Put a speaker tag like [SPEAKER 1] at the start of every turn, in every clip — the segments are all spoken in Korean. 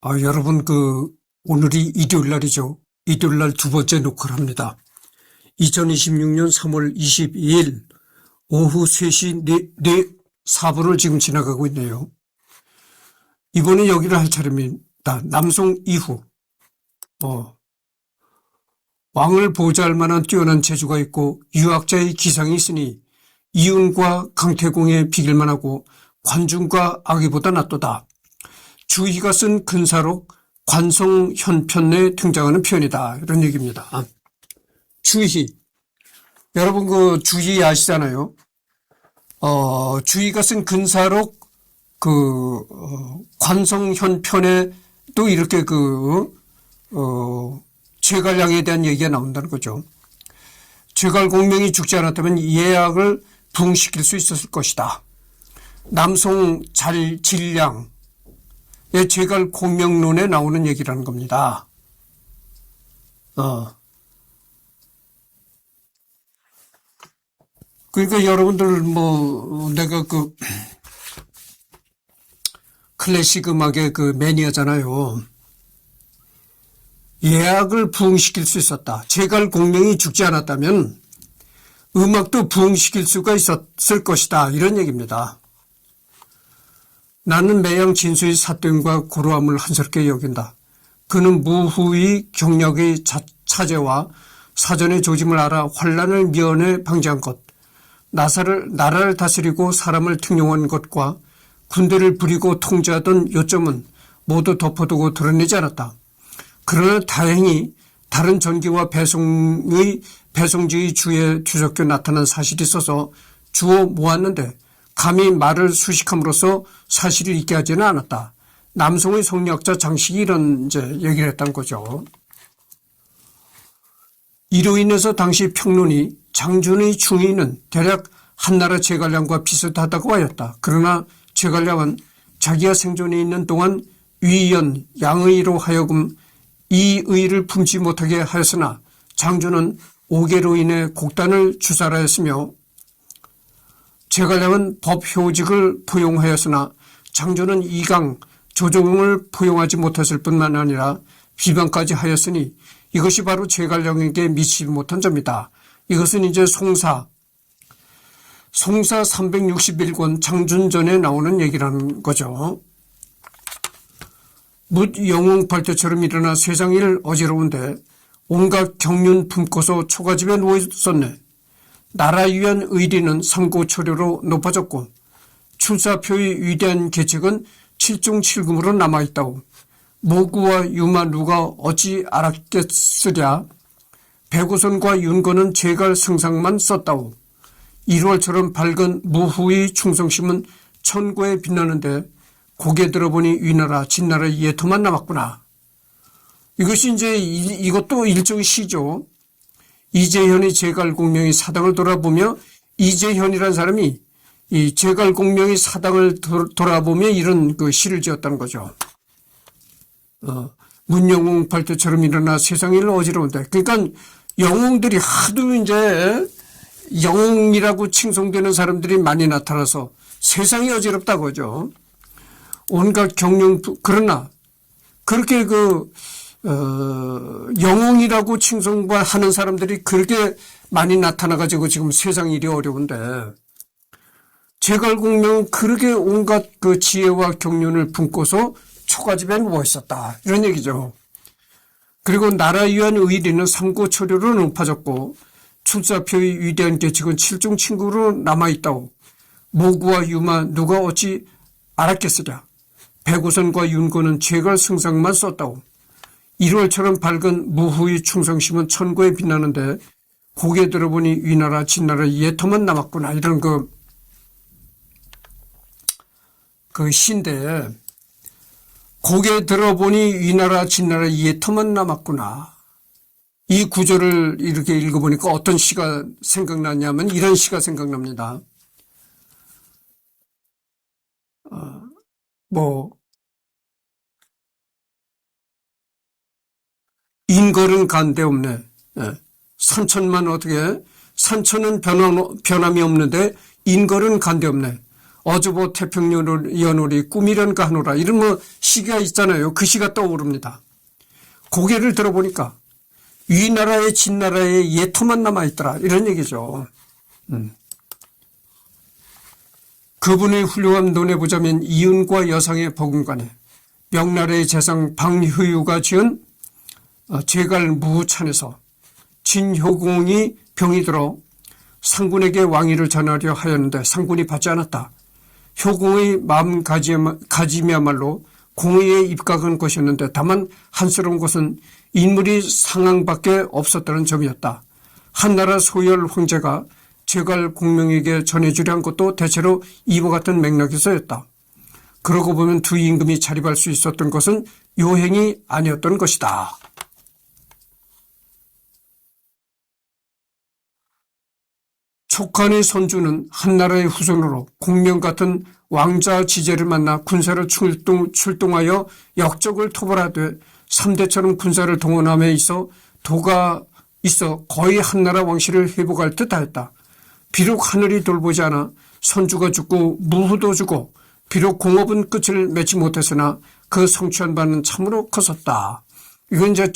[SPEAKER 1] 여러분, 오늘이 일요일 날이죠. 일요일 날 두 번째 녹화를 합니다. 2026년 3월 22일 오후 3시 4분을 지금 지나가고 있네요. 이번에 여기를 할 차례입니다. 남송 이후, 왕을 보좌할 만한 뛰어난 재주가 있고 유학자의 기상이 있으니 이윤과 강태공에 비길만 하고 관중과 아기보다 낫도다. 주희가 쓴 근사록 관성현편에 등장하는 표현이다. 이런 얘기입니다. 주희. 여러분 주희 아시잖아요. 주희가 쓴 근사록 관성현편에 또 이렇게 제갈량에 대한 얘기가 나온다는 거죠. 제갈공명이 죽지 않았다면 예약을 부흥시킬 수 있었을 것이다. 남송 질량 제갈공명론에 나오는 얘기라는 겁니다. 그러니까 여러분들 내가 클래식 음악의 매니아잖아요. 예약을 부흥시킬 수 있었다. 제갈공명이 죽지 않았다면 음악도 부흥시킬 수가 있었을 것이다. 이런 얘기입니다. 나는 매양 진수의 사등과 고루함을 한스럽게 여긴다. 그는 무후의 경력의 차제와 사전의 조짐을 알아 환란을 미연에 방지한 것, 나라를 다스리고 사람을 등용한 것과 군대를 부리고 통제하던 요점은 모두 덮어두고 드러내지 않았다. 그러나 다행히 다른 전기와 배송지의 주에 뒤섞여 나타난 사실이 있어서 주워 모았는데 감히 말을 수식함으로써 사실을 잊게 하지는 않았다. 남송의 성리학자 장식이 이런 얘기를 했다는 거죠. 이로 인해서 당시 평론이 장준의 중의는 대략 한나라 제갈량과 비슷하다고 하였다. 그러나 제갈량은 자기가 생존해 있는 동안 위연, 양의로 하여금 이 의를 품지 못하게 하였으나 장준은 오계로 인해 곡단을 주살하였으며 제갈량은 법효직을 포용하였으나 장준은 이강, 조정을 포용하지 못했을 뿐만 아니라 비방까지 하였으니 이것이 바로 제갈량에게 미치지 못한 점이다. 이것은 이제 송사 361권 장준전에 나오는 얘기라는 거죠. 묻 영웅발대처럼 일어나 세상 일 어지러운데 온갖 경륜 품고서 초가집에 누워있었네. 나라 위한 의리는 삼고초려로 높아졌고 출사표의 위대한 계책은 칠중칠금으로 남아있다오. 모구와 유마 누가 어찌 알았겠으랴. 백우선과 윤건은 제갈 승상만 썼다오. 1월처럼 밝은 무후의 충성심은 천고에 빛나는데 고개 들어보니 위나라 진나라의 예토만 남았구나. 이것이 이것도 일종의 시죠. 이재현의 제갈공명의 사당을 돌아보며 이재현이라는 사람이 이 제갈공명의 사당을 돌아보며 이런 시를 지었다는 거죠. 문영웅 발대처럼 일어나 세상 일 어지러운데. 그러니까 영웅들이 하도 영웅이라고 칭송되는 사람들이 많이 나타나서 세상이 어지럽다고 하죠. 온갖 경륜, 그러나 그렇게 영웅이라고 칭송하는 사람들이 그렇게 많이 나타나가지고 지금 세상 일이 어려운데 제갈공명은 그렇게 온갖 지혜와 경륜을 품고서 초가집에 누워 있었다. 이런 얘기죠. 그리고 나라 위한 의리는 삼고초려로 높아졌고 출사표의 위대한 계책은 칠중친구로 남아있다오. 모구와 유마 누가 어찌 알았겠으랴. 백우선과 윤고는 제갈 승상만 썼다오. 1월처럼 밝은 무후의 충성심은 천고에 빛나는데 고개 들어보니 위나라 진나라 예토만 남았구나. 이런 시인데 고개 들어보니 위나라 진나라 예토만 남았구나. 이 구절을 이렇게 읽어보니까 어떤 시가 생각나냐면 이런 시가 생각납니다. 인걸은 간데없네. 산천만 산천은 변함이 없는데 인걸은 간데없네. 어주보 태평연월이 꿈이란가 하노라 이런 뭐 시가 있잖아요. 그 시가 떠오릅니다. 고개를 들어보니까 위나라의 진나라의 예토만 남아있더라 이런 얘기죠. 그분의 훌륭함 논해보자면 이은과 여상의 버금간에 명나라의 재상 방효유가 지은 제갈 무찬에서 진효공이 병이 들어 상군에게 왕위를 전하려 하였는데 상군이 받지 않았다. 효공의 마음가짐이야말로 공의에 입각한 것이었는데 다만 한스러운 것은 인물이 상황밖에 없었다는 점이었다. 한나라 소열 황제가 제갈 공명에게 전해주려 한 것도 대체로 이와 같은 맥락에서였다. 그러고 보면 두 임금이 자립할 수 있었던 것은 요행이 아니었던 것이다. 촉한의 선주는 한나라의 후손으로 공명 같은 왕자 지제를 만나 군사를 출동하여 역적을 토벌하되 3대처럼 군사를 동원함에 있어 도가 있어 거의 한나라 왕실을 회복할 듯하였다. 비록 하늘이 돌보지 않아 선주가 죽고 무후도 죽고 비록 공업은 끝을 맺지 못했으나 그 성취한 바는 참으로 컸었다. 이건 이제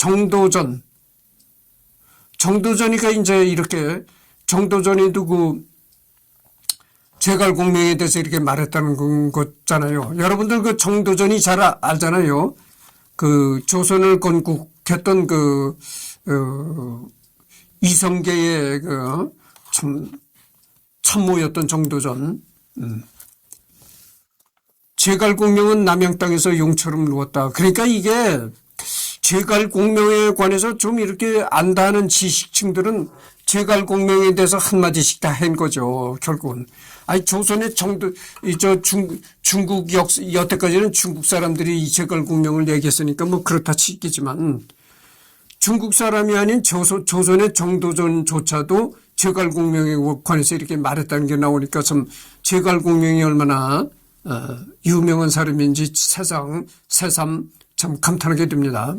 [SPEAKER 1] 정도전이가 이제 이렇게 정도전이도 그 제갈공명에 대해서 이렇게 말했다는 거잖아요. 여러분들 그 정도전이 잘 알잖아요. 그 조선을 건국했던 그 이성계의 그 참모였던 정도전. 제갈공명은 남양 땅에서 용처럼 누웠다. 그러니까 이게 제갈공명에 관해서 좀 이렇게 안다는 지식층들은 제갈공명에 대해서 한마디씩 다 한 거죠. 결국은. 아니 조선의 중국 여태까지는 중국 사람들이 이 제갈공명을 얘기했으니까 뭐 그렇다 치겠지만 중국 사람이 아닌 조선의 정도전조차도 제갈공명에 관해서 이렇게 말했다는 게 나오니까 참 제갈공명이 얼마나 유명한 사람인지 새삼 참 감탄하게 됩니다.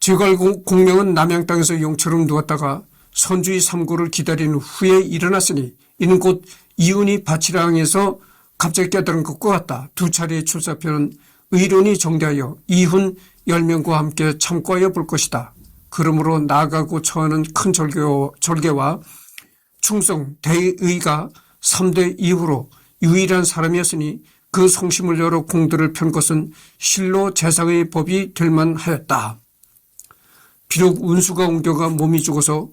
[SPEAKER 1] 제갈공명은 남양 땅에서 용처럼 누웠다가 선주의 삼고를 기다린 후에 일어났으니 이는 곧 이윤이 바치랑에서 갑자기 깨달은 것과 같다. 두 차례의 출사표는 의론이 정대하여 이훈 10명과 함께 참고하여 볼 것이다. 그러므로 나아가고 처하는 큰 절개와 충성, 대의가 3대 이후로 유일한 사람이었으니 그 성심을 열어 공들을 편 것은 실로 재상의 법이 될 만하였다. 비록 운수가 옮겨가 몸이 죽어서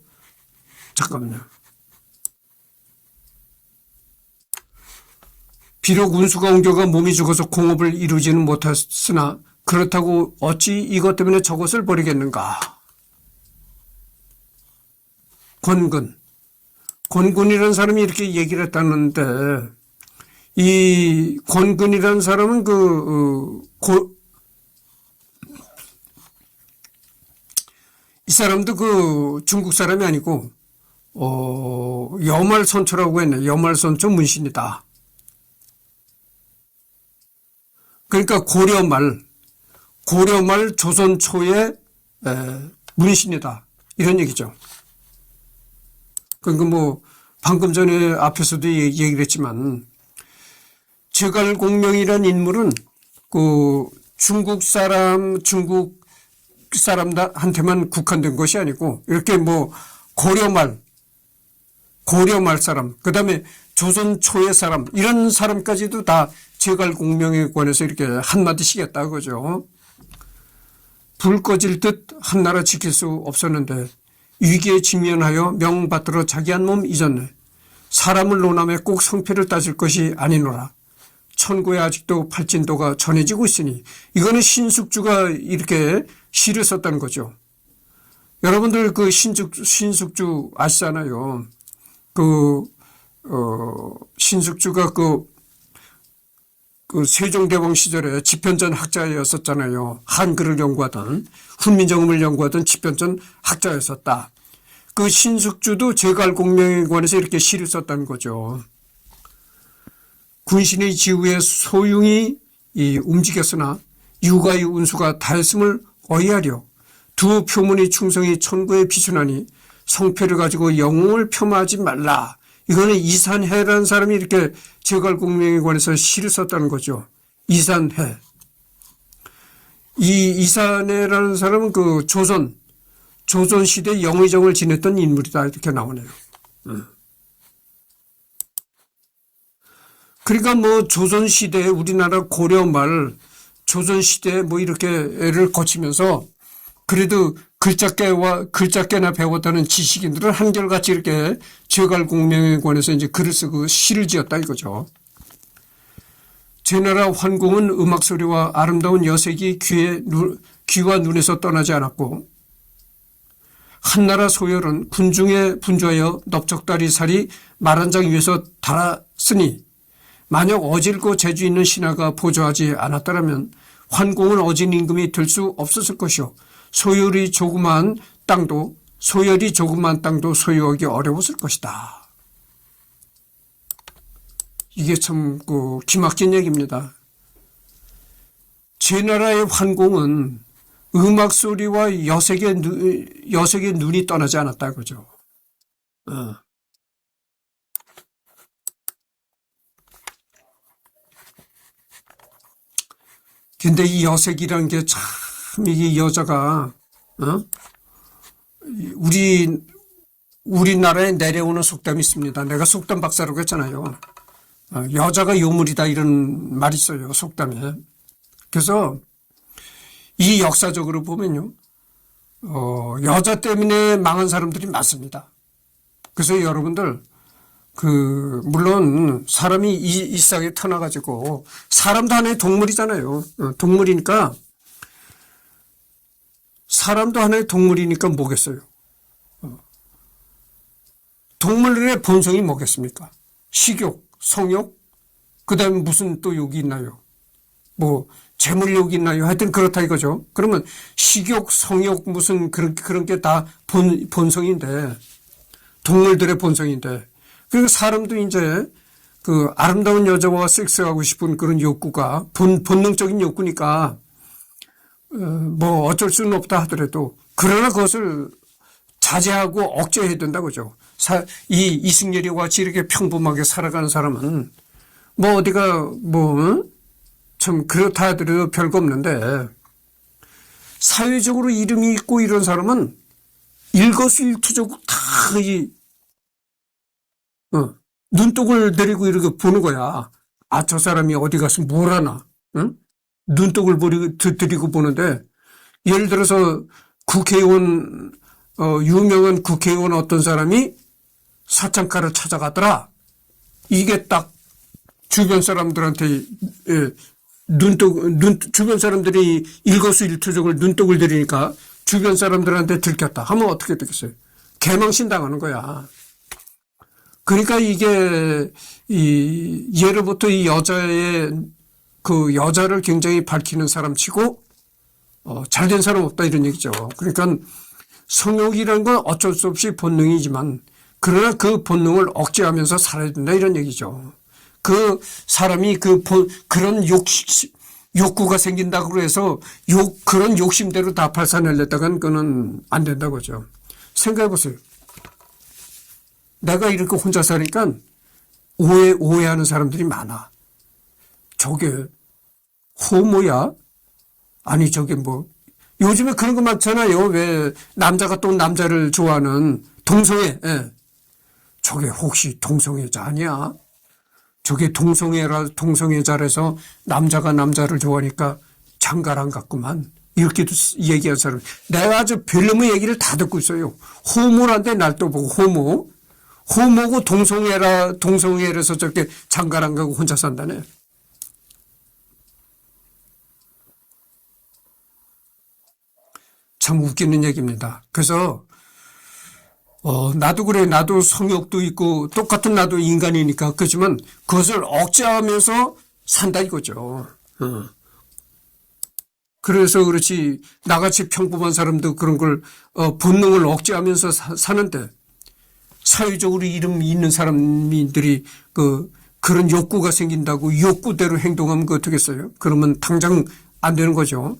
[SPEAKER 1] 공업을 이루지는 못했으나 그렇다고 어찌 이것 때문에 저것을 버리겠는가. 권근이라는 사람이 이렇게 얘기를 했다는데 이 권근이라는 사람은 이 사람도 그 중국 사람이 아니고 여말선초라고 했네. 여말선초 문신이다. 그러니까 고려말 조선 초의 문신이다. 이런 얘기죠. 그러니까 뭐 방금 전에 앞에서도 얘기를 했지만 제갈공명이라는 인물은 그 중국 사람한테만 국한된 것이 아니고 이렇게 뭐 고려말 사람, 그 다음에 조선 초의 사람, 이런 사람까지도 다 제갈공명에 관해서 이렇게 한마디씩 했다 그죠. 불 꺼질 듯 한나라 지킬 수 없었는데 위기에 직면하여 명받들어 자기 한 몸 잊었네. 사람을 논함에 꼭 성패를 따질 것이 아니노라. 천고에 아직도 팔진도가 전해지고 있으니 이거는 신숙주가 이렇게 시를 썼다는 거죠. 여러분들 그 신숙주 아시잖아요. 신숙주가 그 세종대왕 시절에 집현전 학자였었잖아요. 한글을 연구하던 훈민정음을 연구하던 집현전 학자였었다. 그 신숙주도 제갈공명에 관해서 이렇게 시를 썼다는 거죠. 군신의 지우에 소융이 움직였으나 유가의 운수가 다했음을 어이하려 두 표문의 충성이 천고에 비춘하니 성패를 가지고 영웅을 폄하하지 말라. 이거는 이산해라는 사람이 이렇게 제갈공명에 관해서 시를 썼다는 거죠. 이산해. 이 이산해라는 사람은 그 조선시대 영의정을 지냈던 인물이다. 이렇게 나오네요. 그러니까 뭐 조선시대 우리나라 고려 말 조선시대 뭐 이렇게를 거치면서 그래도 글자깨나 배웠다는 지식인들은 한결같이 이렇게 제갈공명에 관해서 이제 글을 쓰고 시를 지었다 이거죠. 제나라 환공은 음악 소리와 아름다운 여색이 귀와 눈에서 떠나지 않았고 한나라 소열은 군중에 분주하여 넓적다리 살이 말 한 장 위에서 달았으니 만약 어질고 재주 있는 신하가 보조하지 않았더라면 환공은 어진 임금이 될 수 없었을 것이요. 소열이 조그만 땅도 소유하기 어려웠을 것이다. 이게 참 기막힌 얘기입니다. 제나라의 환공은 음악 소리와 여색의 눈이 떠나지 않았다 이거죠. 근데 이 여색이란 게 참 이 여자가 우리나라에 내려오는 속담이 있습니다. 내가 속담 박사라고 했잖아요. 여자가 요물이다 이런 말이 있어요. 속담에. 그래서 이 역사적으로 보면요. 여자 때문에 망한 사람들이 많습니다. 그래서 여러분들 물론 사람이 이 싹에 터나가지고 사람도 하나의 동물이잖아요. 동물이니까 사람도 하나의 동물이니까 뭐겠어요. 동물의 본성이 뭐겠습니까? 식욕, 성욕, 그 다음에 무슨 또 욕이 있나요? 뭐 재물욕이 있나요? 하여튼 그렇다 이거죠. 그러면 식욕, 성욕 무슨 그런 게 다 본성인데 동물들의 본성인데 그리고 사람도 이제 그 아름다운 여자와 섹스하고 싶은 그런 욕구가 본능적인 욕구니까 뭐 어쩔 수는 없다 하더라도 그러나 그것을 자제하고 억제해야 된다 그죠. 이 이승열이 같이 이렇게 평범하게 살아가는 사람은 뭐 어디가 참 그렇다 하더라도 별거 없는데 사회적으로 이름이 있고 이런 사람은 일거수일투족 다 눈독을 들이고 이렇게 보는 거야. 아, 저 사람이 어디 가서 뭘 하나. 응? 눈독을 들이고 보는데 예를 들어서 국회의원 유명한 국회의원 어떤 사람이 사창가를 찾아가더라. 이게 딱 주변 사람들한테 주변 사람들이 일거수일투족을 눈독을 들이니까 주변 사람들한테 들켰다 하면 어떻게 되겠어요? 개망신 당하는 거야. 그러니까 이게 예로부터 이 여자를 굉장히 밝히는 사람치고 잘된 사람 없다 이런 얘기죠. 그러니까 성욕이라는 건 어쩔 수 없이 본능이지만 그러나 그 본능을 억제하면서 살아야 된다 이런 얘기죠. 그 사람이 그런 욕구가 생긴다고 해서 그런 욕심대로 다 발산하려다간 그거는 안 된다고 하죠. 생각해 보세요. 내가 이렇게 혼자 사니까 오해하는 사람들이 많아. 저게 호모야? 아니 저게 뭐 요즘에 그런 거 많잖아요. 왜 남자가 또 남자를 좋아하는 동성애. 예. 저게 혹시 동성애자 아니야? 저게 동성애자라서 남자가 남자를 좋아하니까 장가를 안 갔구만. 이렇게도 얘기한 사람. 내가 아주 별놈의 얘기를 다 듣고 있어요. 호모란데 날 또 보고 호모고 동성애라서 저렇게 장가를 안 가고 혼자 산다네. 참 웃기는 얘기입니다. 그래서 나도 그래. 나도 성욕도 있고 똑같은 나도 인간이니까. 그렇지만 그것을 억제하면서 산다 이거죠. 그래서 그렇지 나같이 평범한 사람도 그런 걸 본능을 억제하면서 사는데 사회적으로 이름 있는 사람들이 그런 욕구가 생긴다고 욕구대로 행동하면 그 어떻겠어요? 그러면 당장 안 되는 거죠.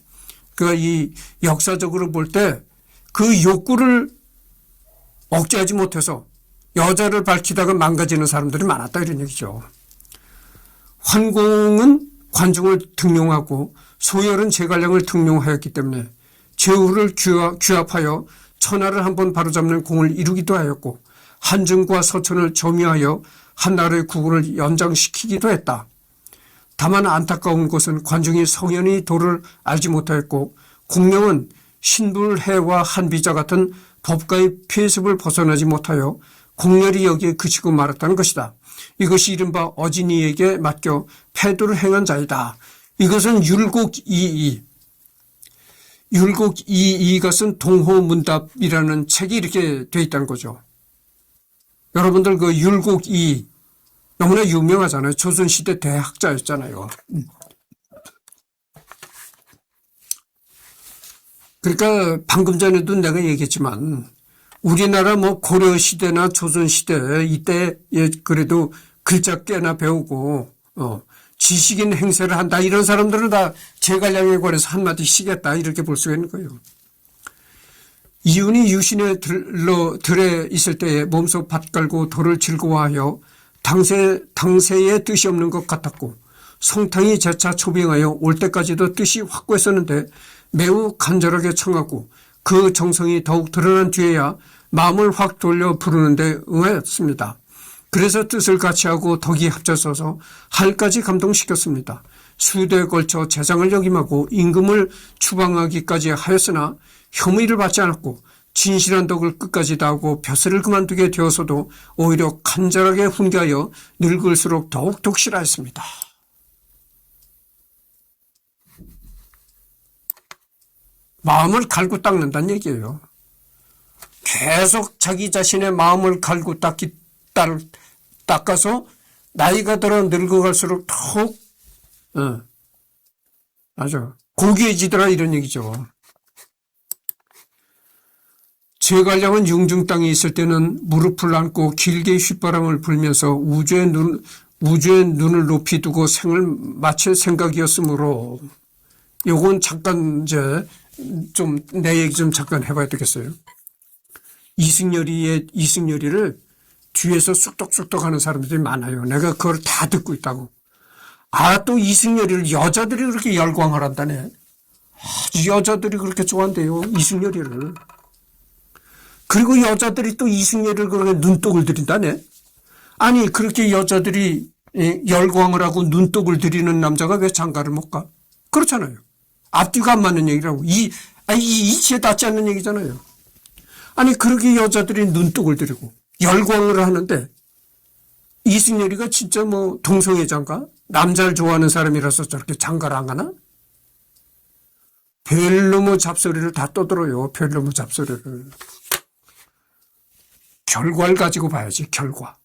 [SPEAKER 1] 그러니까 이 역사적으로 볼 때 그 욕구를 억제하지 못해서 여자를 밝히다가 망가지는 사람들이 많았다 이런 얘기죠. 환공은 관중을 등용하고 소열은 제갈량을 등용하였기 때문에 제후를 규합하여 천하를 한번 바로잡는 공을 이루기도 하였고 한증과 서천을 점유하여 한나라의 국군을 연장시키기도 했다. 다만 안타까운 것은 관중이 성현이 도를 알지 못하였고 공명은 신불해와 한비자 같은 법가의 폐습을 벗어나지 못하여 공렬히 여기에 그치고 말았다는 것이다. 이것이 이른바 어진이에게 맡겨 패도를 행한 자이다. 이것은 율곡이이. 율곡이이가 쓴 동호문답이라는 책이 이렇게 되어 있다는 거죠. 여러분들 그 율곡이 너무나 유명하잖아요. 조선시대 대학자였잖아요. 그러니까 방금 전에도 내가 얘기했지만 우리나라 뭐 고려시대나 조선시대 이때 그래도 글자 꽤나 배우고 지식인 행세를 한다 이런 사람들은 다 제갈량에 관해서 한마디씩 했다 이렇게 볼 수가 있는 거예요. 이윤이 유신에 들에 있을 때에 몸소 밭 갈고 돌을 즐거워하여 당세에 뜻이 없는 것 같았고 성탕이 재차 초빙하여 올 때까지도 뜻이 확고했었는데 매우 간절하게 청하고 그 정성이 더욱 드러난 뒤에야 마음을 확 돌려 부르는데 응하였습니다. 그래서 뜻을 같이 하고 덕이 합쳐서서 할까지 감동시켰습니다. 수대에 걸쳐 재상을 역임하고 임금을 추방하기까지 하였으나 혐의를 받지 않았고 진실한 덕을 끝까지 다하고 벼슬을 그만두게 되어서도 오히려 간절하게 훈계하여 늙을수록 더욱 독실하였습니다. 마음을 갈고 닦는다는 얘기예요. 계속 자기 자신의 마음을 갈고 닦아서 나이가 들어 늙어갈수록 더욱 맞아 고귀해지더라 이런 얘기죠. 제갈량은 융중 땅에 있을 때는 무릎을 안고 길게 휘바람을 불면서 우주의 눈을 높이 두고 생을 마칠 생각이었으므로 요건 잠깐 이제 좀 내 얘기 좀 잠깐 해봐야 되겠어요. 이승열이를 뒤에서 쑥덕쑥덕 하는 사람들이 많아요. 내가 그걸 다 듣고 있다고. 또 이승열이를 여자들이 그렇게 열광을 한다네. 여자들이 그렇게 좋아한대요. 이승열이를. 그리고 여자들이 또 이승열이를 그렇게 눈독을 들인다네. 아니 그렇게 여자들이 열광을 하고 눈독을 들이는 남자가 왜 장가를 못 가? 그렇잖아요. 앞뒤가 안 맞는 얘기라고. 이치에 닿지 않는 얘기잖아요. 아니 그렇게 여자들이 눈독을 들이고 열광을 하는데 이승열이가 진짜 뭐 동성애자인가? 남자를 좋아하는 사람이라서 저렇게 장가를 안 가나? 별놈의 잡소리를 다 떠들어요. 별놈의 잡소리를. 결과를 가지고 봐야지. 결과.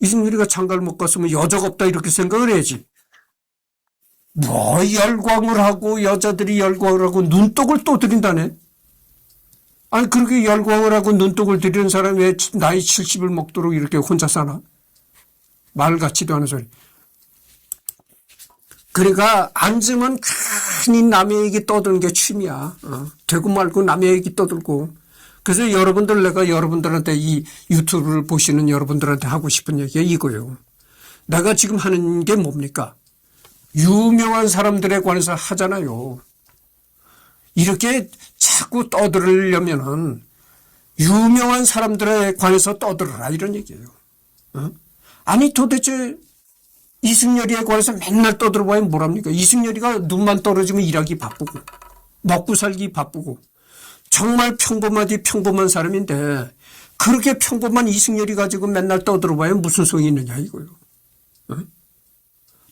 [SPEAKER 1] 이승열이가 장가를 못 갔으면 여자가 없다 이렇게 생각을 해야지. 뭐 열광을 하고 여자들이 열광을 하고 눈독을 또 들인다네. 아니 그렇게 열광을 하고 눈독을 들이는 사람이 왜 나이 70을 먹도록 이렇게 혼자 사나? 말 같지도 않은 소리. 그러니까 앉으면 괜히 남의 얘기 떠드는 게 취미야. 되고 말고 남의 얘기 떠들고. 그래서 내가 여러분들한테 이 유튜브를 보시는 여러분들한테 하고 싶은 얘기가 이거예요. 내가 지금 하는 게 뭡니까? 유명한 사람들에 관해서 하잖아요. 이렇게 자꾸 떠들으려면은 유명한 사람들에 관해서 떠들어라 이런 얘기예요. 아니 도대체 이승열이에 관해서 맨날 떠들어봐야 뭐랍니까? 이승열이가 눈만 떨어지면 일하기 바쁘고 먹고 살기 바쁘고 정말 평범하디 평범한 사람인데 그렇게 평범한 이승열이 가지고 맨날 떠들어봐야 무슨 소용이 있느냐 이거예요.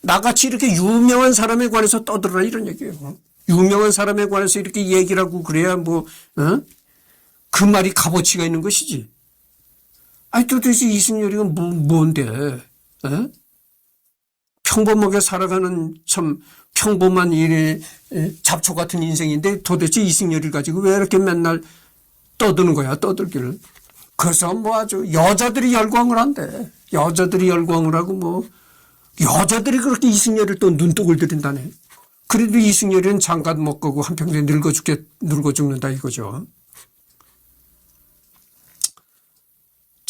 [SPEAKER 1] 나같이 이렇게 유명한 사람에 관해서 떠들어라 이런 얘기예요. 유명한 사람에 관해서 이렇게 얘기를 하고 그래야 그 말이 값어치가 있는 것이지. 아니 도대체 이승열이가 뭔데? 평범하게 살아가는 참 평범한 일에 잡초 같은 인생인데 도대체 이승열이를 가지고 왜 이렇게 맨날 떠드는 거야, 떠들기를. 그래서 아주 여자들이 열광을 한대. 여자들이 열광을 하고 여자들이 그렇게 이승열이를 또 눈독을 들인다네. 그래도 이승열이는 장가도 못 가고 한평생 늙어 죽는다 이거죠.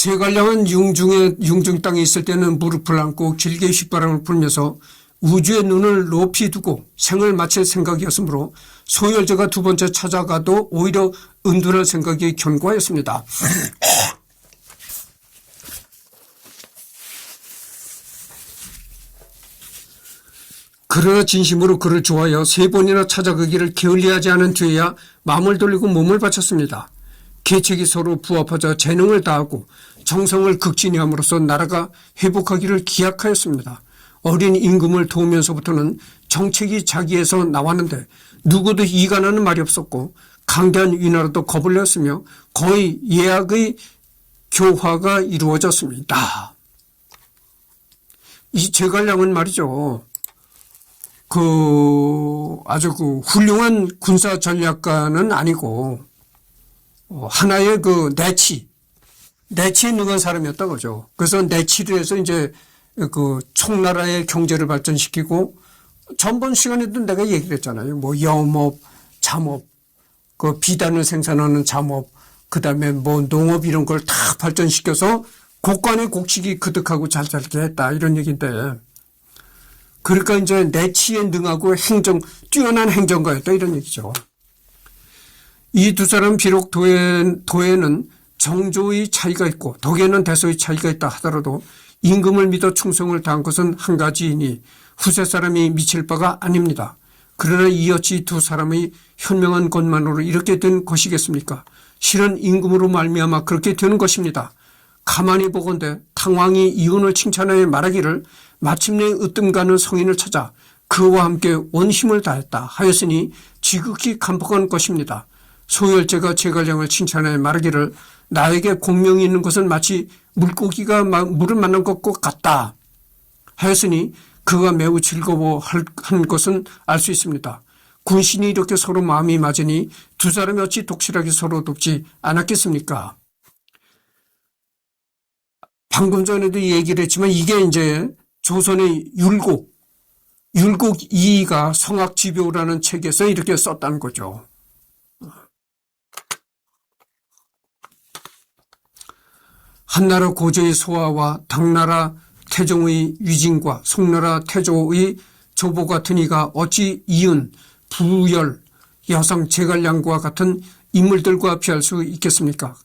[SPEAKER 1] 제갈량은 융중 땅에 있을 때는 무릎을 안고 길게 휘바람을 불면서 우주의 눈을 높이 두고 생을 마칠 생각이었으므로 소열제가 두 번째 찾아가도 오히려 은둔할 생각이 견고하였습니다. 그러나 진심으로 그를 좋아하여 세 번이나 찾아가기를 게을리하지 않은 뒤에야 마음을 돌리고 몸을 바쳤습니다. 계책이 서로 부합하자 재능을 다하고 정성을 극진히 함으로써 나라가 회복하기를 기약하였습니다. 어린 임금을 도우면서부터는 정책이 자기에서 나왔는데 누구도 이간하는 말이 없었고 강대한 위나라도 겁을 내었으며 거의 예약의 교화가 이루어졌습니다. 이 제갈량은 말이죠. 아주 훌륭한 군사 전략가는 아니고 하나의 내치에 능한 사람이었다 그죠. 그래서 내치를 해서 이제 총나라의 경제를 발전시키고 전번 시간에도 내가 얘기를 했잖아요. 뭐 영업, 잠업, 비단을 생산하는 잠업, 그다음에 뭐 농업 이런 걸 다 발전시켜서 곡간의 곡식이 그득하고 잘 살게 했다 이런 얘기인데, 그러니까 이제 내치에 능하고 뛰어난 행정가였다 이런 얘기죠. 이 두 사람 비록 도에는 정조의 차이가 있고 덕에는 대소의 차이가 있다 하더라도 임금을 믿어 충성을 다한 것은 한 가지이니 후세 사람이 미칠 바가 아닙니다. 그러나 이 어찌 두 사람의 현명한 것만으로 이렇게 된 것이겠습니까? 실은 임금으로 말미암아 그렇게 되는 것입니다. 가만히 보건대 탕왕이 이윤을 칭찬하여 말하기를 마침내 으뜸가는 성인을 찾아 그와 함께 원힘을 다했다 하였으니 지극히 감복한 것입니다. 소열제가 제갈량을 칭찬하여 말하기를 나에게 공명이 있는 것은 마치 물고기가 물을 만난 것과 같다 하였으니 그가 매우 즐거워한 것은 알 수 있습니다. 군신이 이렇게 서로 마음이 맞으니 두 사람이 어찌 독실하게 서로 돕지 않았겠습니까? 방금 전에도 얘기를 했지만 이게 이제 조선의 율곡 이이가 성악지묘라는 책에서 이렇게 썼다는 거죠. 한나라 고조의 소아와 당나라 태종의 위진과 송나라 태조의 조보 같은 이가 어찌 이은, 부열, 여성 제갈량과 같은 인물들과 비할 수 있겠습니까?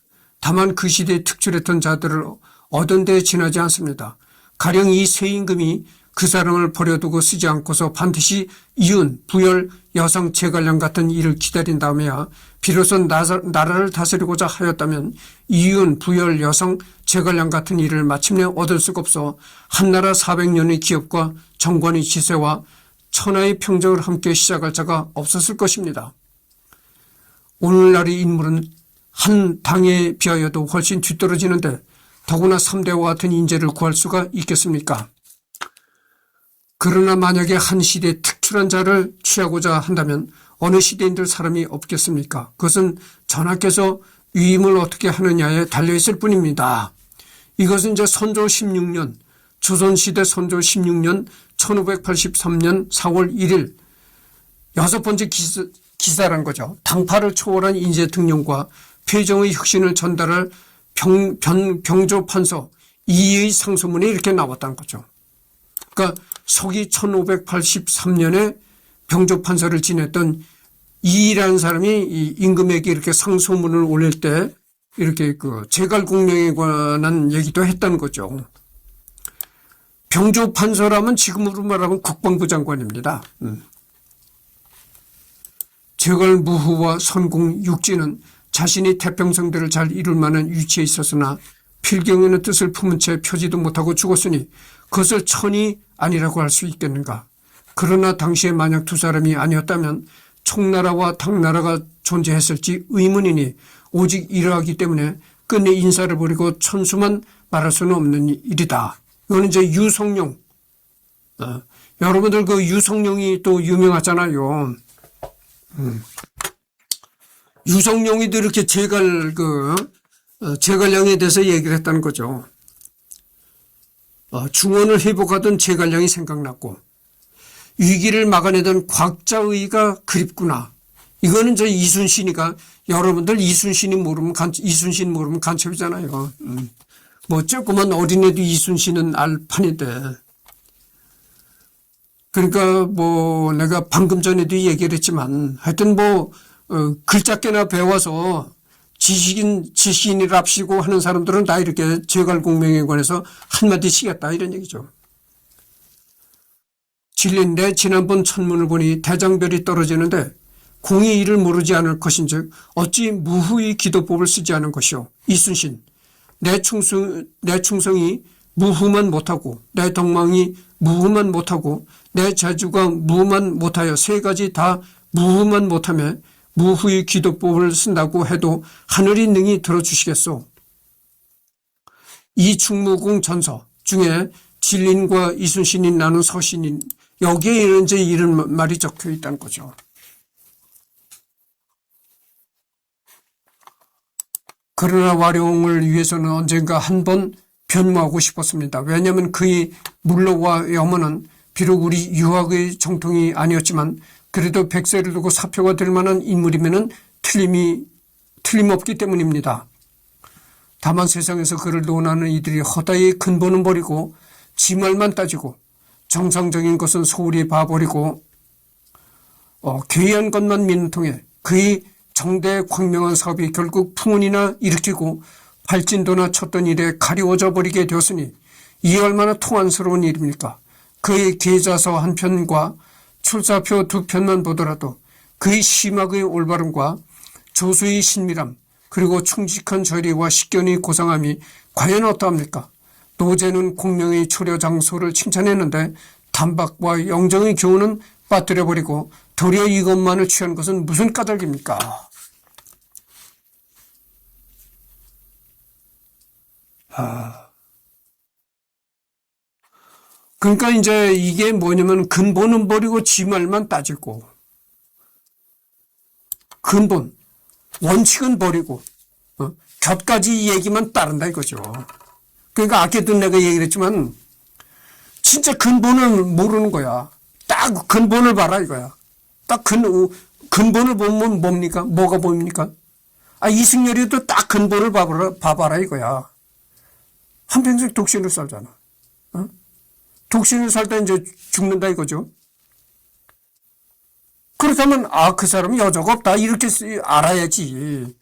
[SPEAKER 1] 다만 그 시대에 특출했던 자들을 얻은 데 지나지 않습니다. 가령 이 세 임금이 그 사람을 버려두고 쓰지 않고서 반드시 이은, 부열, 여성 제갈량 같은 일을 기다린 다음에야 비로소 나라를 다스리고자 하였다면 이은, 부열, 여성, 제갈량 같은 일을 마침내 얻을 수가 없어 한나라 400년의 기업과 정관의 지세와 천하의 평정을 함께 시작할 자가 없었을 것입니다. 오늘날의 인물은 한 당에 비하여도 훨씬 뒤떨어지는데 더구나 3대와 같은 인재를 구할 수가 있겠습니까? 그러나 만약에 한 시대에 특출한 자를 취하고자 한다면 어느 시대인들 사람이 없겠습니까? 그것은 전하께서 위임을 어떻게 하느냐에 달려있을 뿐입니다. 이것은 이제 선조 16년, 조선시대 선조 16년 1583년 4월 1일 여섯 번째 기사란 거죠. 당파를 초월한 인재 등용과 폐정의 혁신을 전달할 병조판서 이의 상소문에 이렇게 나왔다는 거죠. 그러니까 서기 1583년에 병조판서를 지냈던 이라는 사람이 이 임금에게 이렇게 상소문을 올릴 때 이렇게 제갈공명에 관한 얘기도 했다는 거죠. 병조판서라면 지금으로 말하면 국방부 장관입니다. 제갈무후와 선공 육지는 자신이 태평성대를 잘 이룰 만한 위치에 있었으나 필경에는 뜻을 품은 채 펴지도 못하고 죽었으니 그것을 천이 아니라고 할 수 있겠는가. 그러나 당시에 만약 두 사람이 아니었다면 총나라와 당나라가 존재했을지 의문이니 오직 이러하기 때문에 끝내 인사를 버리고 천수만 말할 수는 없는 일이다. 이거는 이제 유성룡. 여러분들 그 유성룡이 또 유명하잖아요. 유성룡이도 이렇게 제갈량에 대해서 얘기를 했다는 거죠. 중원을 회복하던 제갈량이 생각났고 위기를 막아내던 곽자의가 그립구나. 이거는 저 이순신이가 여러분들 이순신 모르면 간첩이잖아요. 뭐 조그만 어린애도 이순신은 알 판인데. 그러니까 뭐 내가 방금 전에도 얘기를 했지만 하여튼 뭐 글자께나 배워서 지식인이랍시고 하는 사람들은 다 이렇게 제갈공명에 관해서 한마디씩 했다 이런 얘기죠. 진리인데 지난번 천문을 보니 대장별이 떨어지는데 공이 이를 모르지 않을 것인즉 어찌 무후의 기도법을 쓰지 않은 것이오. 이순신 내 충성이 무후만 못하고 내 덕망이 무후만 못하고 내 재주가 무후만 못하여 세 가지 다 무후만 못하며 무후의 기도법을 쓴다고 해도 하늘이 능히 들어주시겠소. 이 충무공 전서 중에 진린과 이순신이 나눈 서신인 여기에 이제 이런 말이 적혀 있다는 거죠. 그러나 와룡을 위해서는 언젠가 한번 변모하고 싶었습니다. 왜냐하면 그의 물로와 염원은 비록 우리 유학의 정통이 아니었지만 그래도 백세를 두고 사표가 될 만한 인물이면 틀림없기 때문입니다. 다만 세상에서 그를 논하는 이들이 허다히 근본은 버리고 지 말만 따지고 정상적인 것은 소홀히 봐버리고 괴이한 것만 믿는 통에 그의 정대 광명한 사업이 결국 풍운이나 일으키고 발진도나 쳤던 일에 가리워져 버리게 되었으니 이게 얼마나 통안스러운 일입니까? 그의 계좌서 한 편과 출사표 두 편만 보더라도 그의 심학의 올바름과 조수의 신밀함 그리고 충직한 저리와 식견의 고상함이 과연 어떠합니까? 노제는 공명의 초려 장소를 칭찬했는데 단박과 영정의 교훈은 빠뜨려버리고 도리어 이것만을 취한 것은 무슨 까닭입니까? 그러니까 이제 이게 뭐냐면 근본은 버리고 지 말만 따지고 근본, 원칙은 버리고 곁가지 얘기만 따른다 이거죠. 그러니까 아까도 내가 얘기를 했지만 진짜 근본을 모르는 거야. 딱 근본을 봐라 이거야. 딱 근본을 보면 뭡니까? 뭐가 보입니까? 이승열이도 딱 근본을 봐봐라 이거야. 한평생 독신을 살잖아. 독신을 살다 이제 죽는다 이거죠. 그렇다면 그 사람은 여자가 없다 이렇게 알아야지.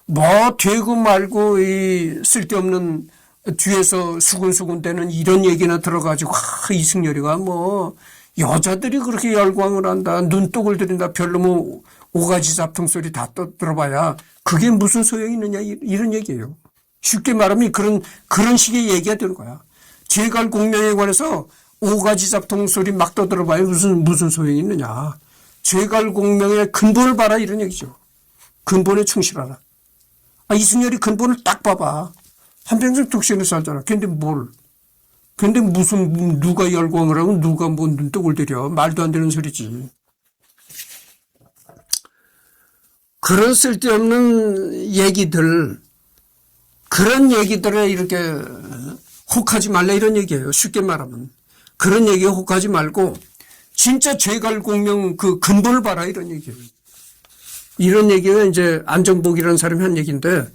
[SPEAKER 1] 뭐 되고 말고 이 쓸데없는 뒤에서 수근수근대는 이런 얘기나 들어가지고 이승열이가 뭐 여자들이 그렇게 열광을 한다 눈독을 들인다 별로 뭐 오가지 잡통 소리 다 들어봐야 그게 무슨 소용이 있느냐 이런 얘기예요. 쉽게 말하면 그런 식의 얘기가 되는 거야. 제갈 공명에 관해서 오가지 잡통 소리 막 떠들어봐야 무슨 소용이 있느냐. 제갈 공명의 근본을 봐라 이런 얘기죠. 근본에 충실하라. 이승열이 근본을 딱 봐봐. 한평생 독신을 살잖아. 근데 무슨 누가 열광을 하고 누가 뭐 눈독을 들여. 말도 안 되는 소리지. 그런 쓸데없는 얘기들, 그런 얘기들에 이렇게 혹하지 말라 이런 얘기예요. 쉽게 말하면. 그런 얘기에 혹하지 말고 진짜 제갈공명 그 근본을 봐라 이런 얘기예요. 이런 얘기가 이제 안정복이라는 사람이 한 얘기인데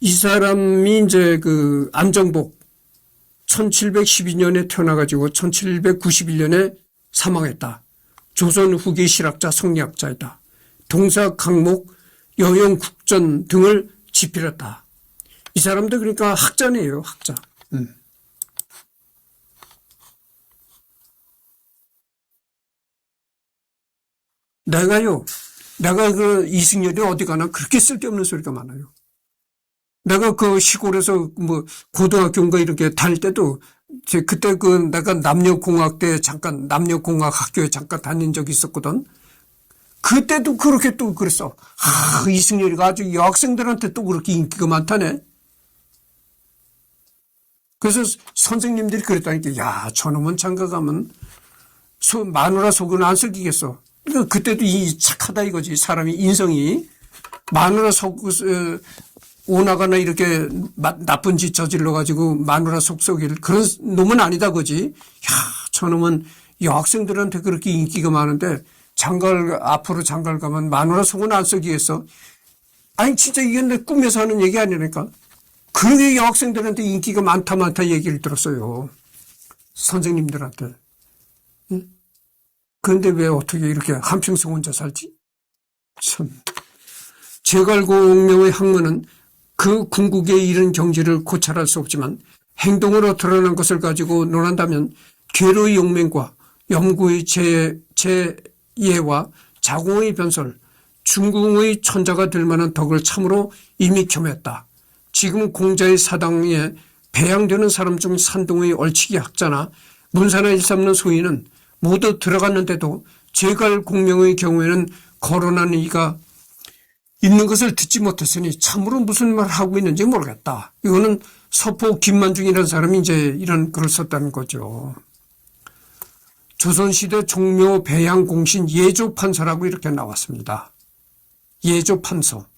[SPEAKER 1] 이 사람이 이제 그 안정복 1712년에 태어나가지고 1791년에 사망했다. 조선 후기 실학자 성리학자이다. 동사 강목 여영 국전 등을 집필했다. 이 사람도 그러니까 학자네요. 학자. 내가 그 이승열이 어디 가나 그렇게 쓸데없는 소리가 많아요. 내가 그 시골에서 뭐 고등학교인가 이렇게 다닐 때도 그때 내가 남녀공학대 잠깐 남녀공학 학교에 잠깐 다닌 적이 있었거든. 그때도 그렇게 또 그랬어. 이승열이가 아주 여학생들한테 또 그렇게 인기가 많다네. 그래서 선생님들이 그랬다니까. 야, 저놈은 장가 가면 마누라 속은 안 썩이겠어. 그때도 착하다 이거지. 사람이 인성이. 마누라 속 오나가나 이렇게 나쁜 짓 저질러가지고 마누라 속 썩일 그런 놈은 아니다 그지. 야, 저놈은 여학생들한테 그렇게 인기가 많은데 앞으로 장가를 가면 마누라 속은 안 썩이겠어. 진짜 이게 내 꿈에서 하는 얘기 아니라니까. 그게 여학생들한테 인기가 많다 얘기를 들었어요. 선생님들한테. 응? 그런데 왜 어떻게 이렇게 한평생 혼자 살지? 참. 제갈공명의 학문은 그 궁극에 이른 경지를 고찰할 수 없지만 행동으로 드러난 것을 가지고 논한다면 괴로의 용맹과 염구의 재예와 자공의 변설, 중궁의 천자가 될 만한 덕을 참으로 이미 겸했다. 지금 공자의 사당에 배양되는 사람 중 산동의 얼치기 학자나 문사나 일삼는 소인은 모두 들어갔는데도 제갈공명의 경우에는 거론한 이가 있는 것을 듣지 못했으니 참으로 무슨 말을 하고 있는지 모르겠다. 이거는 서포 김만중이라는 사람이 이제 이런 글을 썼다는 거죠. 조선시대 종묘 배양 공신 예조판서라고 이렇게 나왔습니다. 예조판서.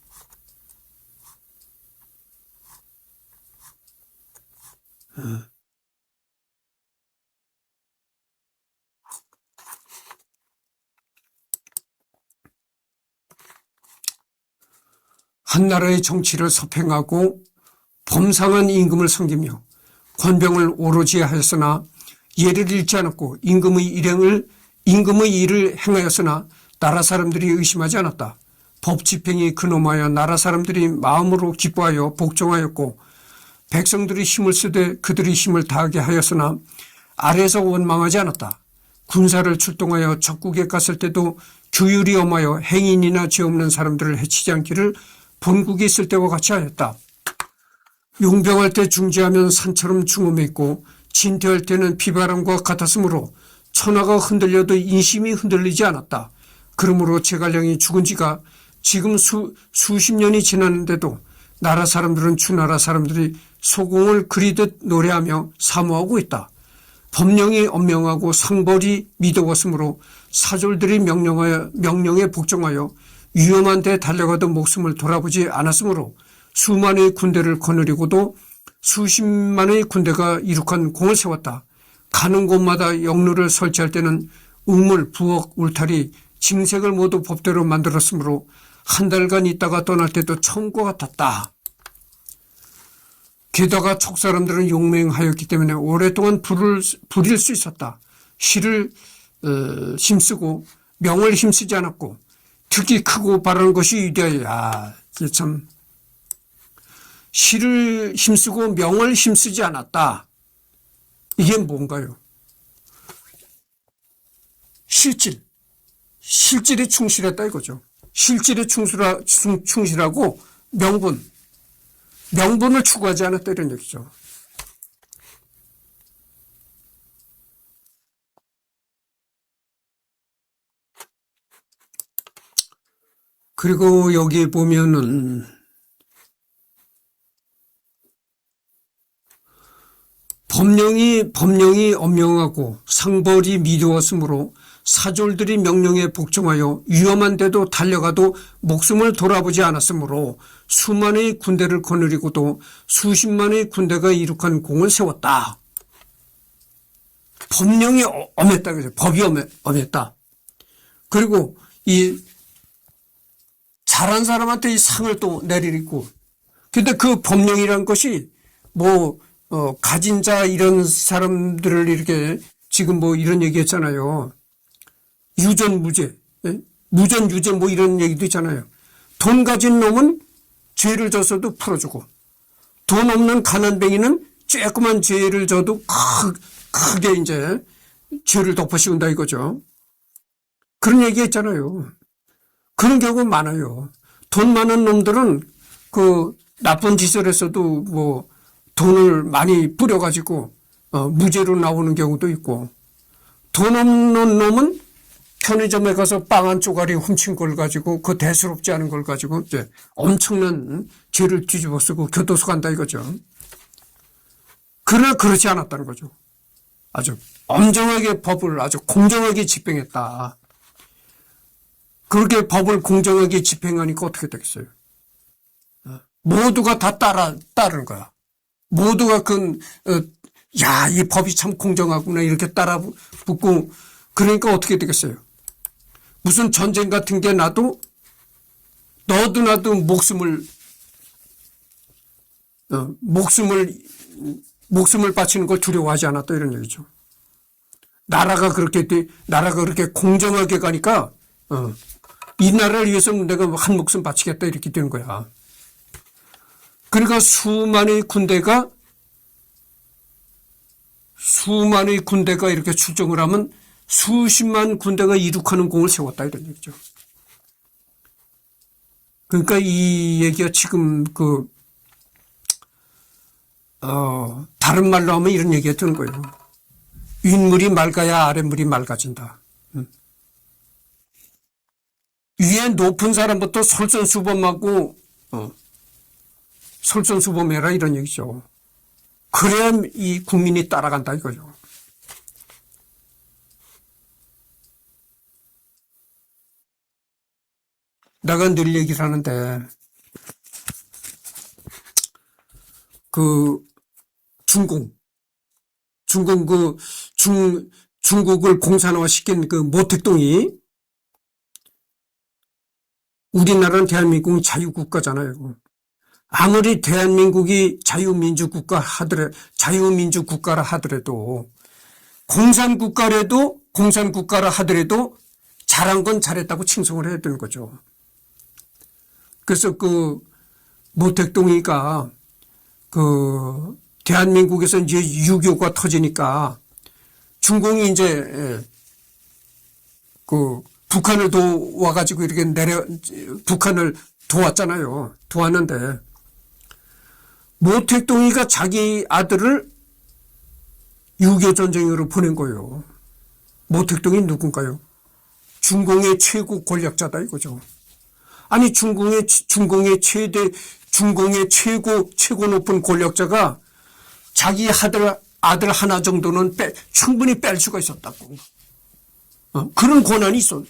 [SPEAKER 1] 한나라의 정치를 서팽하고 범상한 임금을 섬기며 권병을 오로지 하였으나 예를 잃지 않았고 임금의 일을 행하였으나 나라 사람들이 의심하지 않았다. 법 집행이 근엄하여 나라 사람들이 마음으로 기뻐하여 복종하였고 백성들이 힘을 쓰되 그들이 힘을 다하게 하였으나 아래에서 원망하지 않았다. 군사를 출동하여 적국에 갔을 때도 규율이 엄하여 행인이나 죄 없는 사람들을 해치지 않기를 본국에 있을 때와 같이 하였다. 용병할 때 중지하면 산처럼 중엄했고 진퇴할 때는 비바람과 같았으므로 천하가 흔들려도 인심이 흔들리지 않았다. 그러므로 제갈량이 죽은 지가 지금 수십 년이 지났는데도 나라 사람들은 주나라 사람들이 소공을 그리듯 노래하며 사모하고 있다. 법령이 엄명하고 상벌이 미도웠으므로 사졸들이 명령에 복종하여 위험한 데 달려가도 목숨을 돌아보지 않았으므로 수만의 군대를 거느리고도 수십만의 군대가 이룩한 공을 세웠다. 가는 곳마다 역루를 설치할 때는 우물, 부엌, 울타리, 징색을 모두 법대로 만들었으므로 한 달간 있다가 떠날 때도 처음과 같았다. 게다가 촉사람들은 용맹하였기 때문에 오랫동안 부릴 수 있었다. 시를 힘쓰고 명을 힘쓰지 않았고 특히 크고 바라는 것이 위대하여 이게 참 시를 힘쓰고 명을 힘쓰지 않았다. 이게 뭔가요? 실질에 충실했다 이거죠. 실질에 충실하고 명분을 추구하지 않았다 이런 얘기죠. 그리고 여기 보면은 법령이 엄명하고 상벌이 미루었으므로 사졸들이 명령에 복종하여 위험한 데도 달려가도 목숨을 돌아보지 않았으므로 수만의 군대를 거느리고도 수십만의 군대가 이룩한 공을 세웠다. 법령이 엄했다. 그래서 법이 엄했다. 그리고 이 잘한 사람한테 이 상을 또 내리고. 근데 그 법령이란 것이 가진 자 이런 사람들을 이렇게 지금 이런 얘기 했잖아요. 유전, 무죄, 무전, 유죄 이런 얘기도 있잖아요. 돈 가진 놈은 죄를 졌어도 풀어주고 돈 없는 가난뱅이는 조그만 죄를 져도 크게 이제 죄를 덮어씌운다 이거죠. 그런 얘기 했잖아요. 그런 경우 많아요. 돈 많은 놈들은 그 나쁜 짓을 했어도 돈을 많이 뿌려가지고 무죄로 나오는 경우도 있고 돈 없는 놈은 편의점에 가서 빵 한 쪼가리 훔친 걸 가지고 그 대수롭지 않은 걸 가지고 이제 엄청난 죄를 뒤집어 쓰고 교도소 간다 이거죠. 그러나 그렇지 않았다는 거죠. 아주 엄정하게 법을 아주 공정하게 집행했다. 그렇게 법을 공정하게 집행하니까 어떻게 되겠어요? 모두가 다 따르는 거야. 모두가 이 법이 참 공정하구나 이렇게 따라 붙고 그러니까 어떻게 되겠어요? 무슨 전쟁 같은 게 나도 너도 나도 목숨을 목숨을 바치는 걸 두려워하지 않았다 이런 얘기죠. 나라가 그렇게 공정하게 가니까 이 나라를 위해서 내가 한 목숨 바치겠다 이렇게 되는 거야. 그러니까 수만의 군대가 이렇게 출정을 하면 수십만 군대가 이룩하는 공을 세웠다 이런 얘기죠. 그러니까 이 얘기가 지금 다른 말로 하면 이런 얘기가 드는 거예요. 윗물이 맑아야 아랫물이 맑아진다. 위에 높은 사람부터 솔선수범하고 솔선수범해라 이런 얘기죠. 그래야 이 국민이 따라간다 이거죠. 내가 늘 얘기를 하는데 중국을 공산화시킨 모택동이 우리나라는 대한민국은 자유국가잖아요. 아무리 대한민국이 자유민주국가라 하더라도 공산국가라 하더라도 잘한 건 잘했다고 칭송을 해야 되는 거죠. 그래서 모택동이가 대한민국에서 이제 6.25가 터지니까 중공이 이제 북한을 도와가지고 이렇게 북한을 도왔잖아요. 도왔는데 모택동이가 자기 아들을 6.25 전쟁으로 보낸 거예요. 모택동이 누군가요? 중공의 최고 권력자다 이거죠. 아니 중공의 최고 높은 권력자가 자기 아들 하나 정도는 충분히 뺄 수가 있었다고. 그런 권한이 있어요.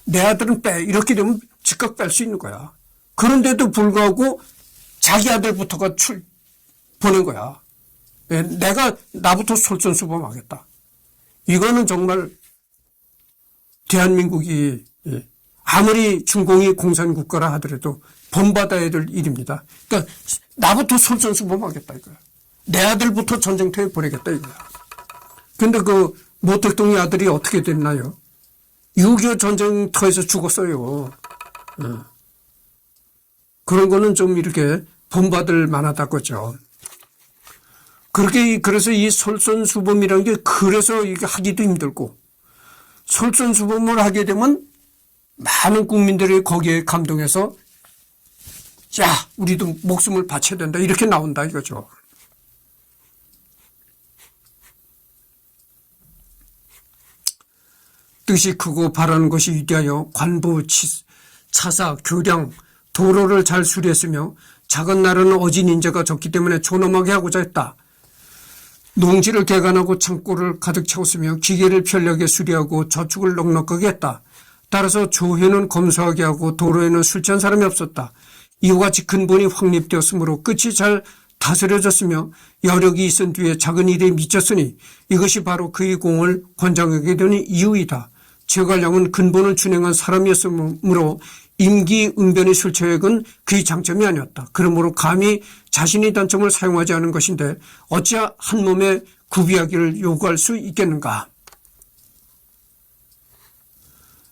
[SPEAKER 1] 내 아들은 이렇게 되면 즉각 뺄 수 있는 거야. 그런데도 불구하고 자기 아들부터가 보낸 거야. 나부터 솔선수범하겠다. 이거는 정말 대한민국이 아무리 중공이 공산국가라 하더라도 본받아야 될 일입니다. 그러니까 나부터 솔선수범하겠다 이거야. 내 아들부터 전쟁터에 보내겠다 이거야. 근데 모택동이 아들이 어떻게 됐나요? 6.25 전쟁터에서 죽었어요. 그런 거는 좀 이렇게 본받을 만하다 거죠. 그래서 이 솔선수범이라는 게 그래서 이게 하기도 힘들고 솔선수범을 하게 되면 많은 국민들이 거기에 감동해서 야, 우리도 목숨을 바쳐야 된다 이렇게 나온다 이거죠. 뜻이 크고 바라는 것이 위대하여 관부, 차사, 교량, 도로를 잘 수리했으며 작은 나라는 어진 인재가 적기 때문에 존엄하게 하고자 했다. 농지를 개간하고 창고를 가득 채웠으며 기계를 편리하게 수리하고 저축을 넉넉하게 했다. 따라서 조회는 검소하게 하고 도로에는 술 취한 사람이 없었다. 이와 같이 근본이 확립되었으므로 끝이 잘 다스려졌으며 여력이 있은 뒤에 작은 일에 미쳤으니 이것이 바로 그의 공을 권장하게 되는 이유이다. 제갈량은 근본을 준행한 사람이었으므로 임기응변의 술처액은 그의 장점이 아니었다. 그러므로 감히 자신의 단점을 사용하지 않은 것인데 어찌 한 몸에 구비하기를 요구할 수 있겠는가.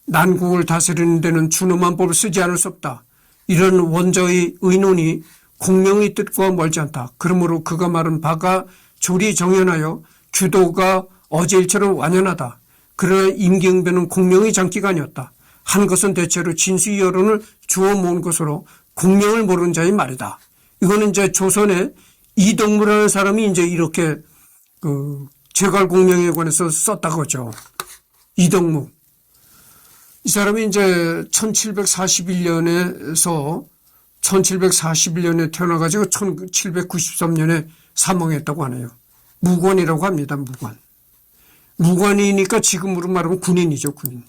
[SPEAKER 1] 난국을 다스리는 데는 준엄한 법을 쓰지 않을 수 없다. 이런 원저의 의논이 공명의 뜻과 멀지 않다. 그러므로 그가 말한 바가 조리 정연하여 규도가 어제일처럼 완연하다. 그러나 임기응변은 공명의 장기가 아니었다. 한 것은 대체로 진수의 여론을 주워 모은 것으로 공명을 모르는 자의 말이다. 이거는 이제 조선에 이덕무라는 사람이 이제 이렇게 제갈 공명에 관해서 썼다고 하죠. 이덕무. 이 사람이 이제 1741년에 태어나가지고 1793년에 사망했다고 하네요. 무관이라고 합니다. 무관. 무관이니까 지금으로 말하면 군인이죠. 군인.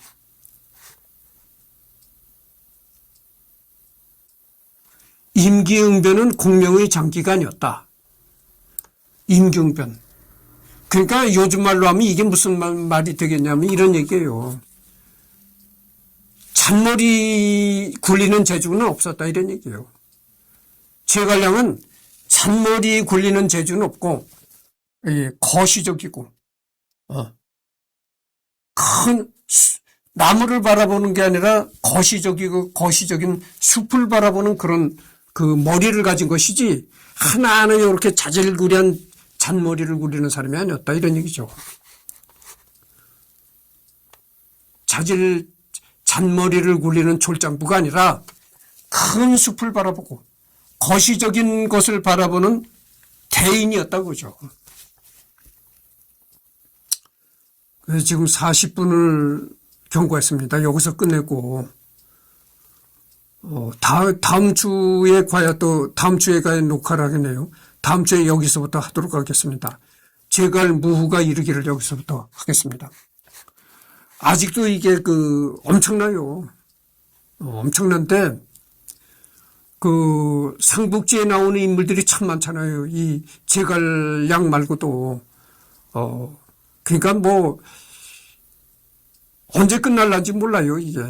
[SPEAKER 1] 임기응변은 공명의 장기가 아니었다. 임기응변. 그러니까 요즘 말로 하면 이게 무슨 말이 되겠냐면 이런 얘기예요. 잔머리 굴리는 재주는 없었다 이런 얘기예요. 제갈량은 잔머리 굴리는 재주는 없고, 거시적이고, 나무를 바라보는 게 아니라 거시적인 숲을 바라보는 그런 그 머리를 가진 것이지, 하나하나 이렇게 자질구레한 잔머리를 굴리는 사람이 아니었다, 이런 얘기죠. 잔머리를 굴리는 졸장부가 아니라 큰 숲을 바라보고 거시적인 것을 바라보는 대인이었다고 그러죠. 그래서 지금 40분을 경고했습니다. 여기서 끝내고 다음 주에 다음 주에 가야 녹화를 하겠네요. 다음 주에 여기서부터 하도록 하겠습니다. 제갈 무후가 이르기를 여기서부터 하겠습니다. 아직도 이게 엄청나요. 엄청난데 삼국지에 나오는 인물들이 참 많잖아요. 이 제갈량 말고도 그러니까 언제 끝날란지 몰라요, 이게.